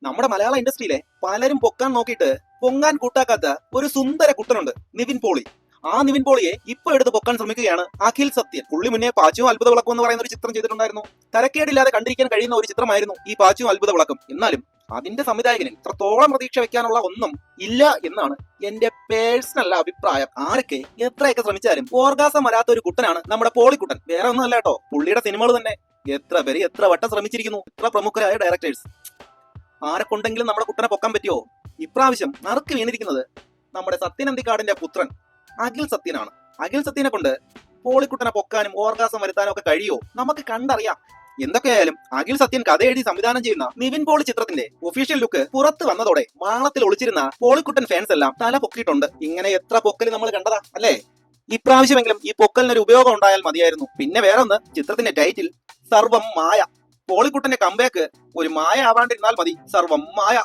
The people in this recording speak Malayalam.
നമ്മുടെ മലയാള ഇൻഡസ്ട്രിയിലെ പലരും പൊക്കാൻ നോക്കിയിട്ട് പൊങ്ങാൻ കൂട്ടാക്കാത്ത ഒരു സുന്ദര കുട്ടനുണ്ട്, നിവിൻ പോളി. ആ നിവിൻ പോളിയെ ഇപ്പൊ എടുത്ത് പൊക്കാൻ ശ്രമിക്കുകയാണ് അഖിൽ സത്യൻ. പുള്ളി മുന്നേ പാച്ചുവും അത്ഭുത വിളക്കും എന്ന് പറയുന്ന ഒരു ചിത്രം ചെയ്തിട്ടുണ്ടായിരുന്നു. തരക്കേടില്ലാതെ കണ്ടിരിക്കാൻ കഴിയുന്ന ഒരു ചിത്രമായിരുന്നു ഈ പാച്ചുവും അത്ഭുത വിളക്കും. എന്നാലും അതിന്റെ സംവിധായകന് ഇത്രത്തോളം പ്രതീക്ഷ വെക്കാനുള്ള ഒന്നും ഇല്ല എന്നാണ് എന്റെ പേഴ്സണൽ അഭിപ്രായം. ആരൊക്കെ എത്രയൊക്കെ ശ്രമിച്ചാലും ഓർഗാസം വരാത്ത ഒരു കുട്ടനാണ് നമ്മുടെ പോളിക്കുട്ടൻ. വേറെ ഒന്നും അല്ല കേട്ടോ, പുള്ളിയുടെ സിനിമകൾ തന്നെ എത്ര പേര് എത്ര വട്ടം ശ്രമിച്ചിരിക്കുന്നു. എത്ര പ്രമുഖരായ ഡയറക്ടേഴ്സ്. ആരെ കൊണ്ടെങ്കിലും നമ്മുടെ കുട്ടനെ പൊക്കാൻ പറ്റിയോ? ഇപ്രാവശ്യം നറുക്ക് വീണിരിക്കുന്നത് നമ്മുടെ സത്യനന്ദിക്കാടിന്റെ പുത്രൻ അഖിൽ സത്യനാണ്. അഖിൽ സത്യനെ കൊണ്ട് പോളിക്കുട്ടനെ പൊക്കാനും ഓർഗാസം വരുത്താനും ഒക്കെ കഴിയോ? നമുക്ക് കണ്ടറിയാം. എന്തൊക്കെയായാലും അഖിൽ സത്യൻ കഥ എഴുതി സംവിധാനം ചെയ്യുന്ന നിവിൻ പോളി ചിത്രത്തിന്റെ ഒഫീഷ്യൽ ലുക്ക് പുറത്ത് വന്നതോടെ മാളത്തിൽ ഒളിച്ചിരുന്ന പോളിക്കുട്ടൻ ഫാൻസ് എല്ലാം തല പൊക്കിയിട്ടുണ്ട്. ഇങ്ങനെ എത്ര പൊക്കൽ നമ്മൾ കണ്ടതാ അല്ലേ? ഇപ്രാവശ്യമെങ്കിലും ഈ പൊക്കലിനൊരു ഉപയോഗം ഉണ്ടായാൽ മതിയായിരുന്നു. പിന്നെ വേറെ ഒന്ന്, ചിത്രത്തിന്റെ ടൈറ്റിൽ സർവം മായ. പോളിക്കുട്ടന്റെ കംബാക്ക് ഒരു മായ ആവാണ്ടിരുന്നാൽ മതി. സർവം മായ.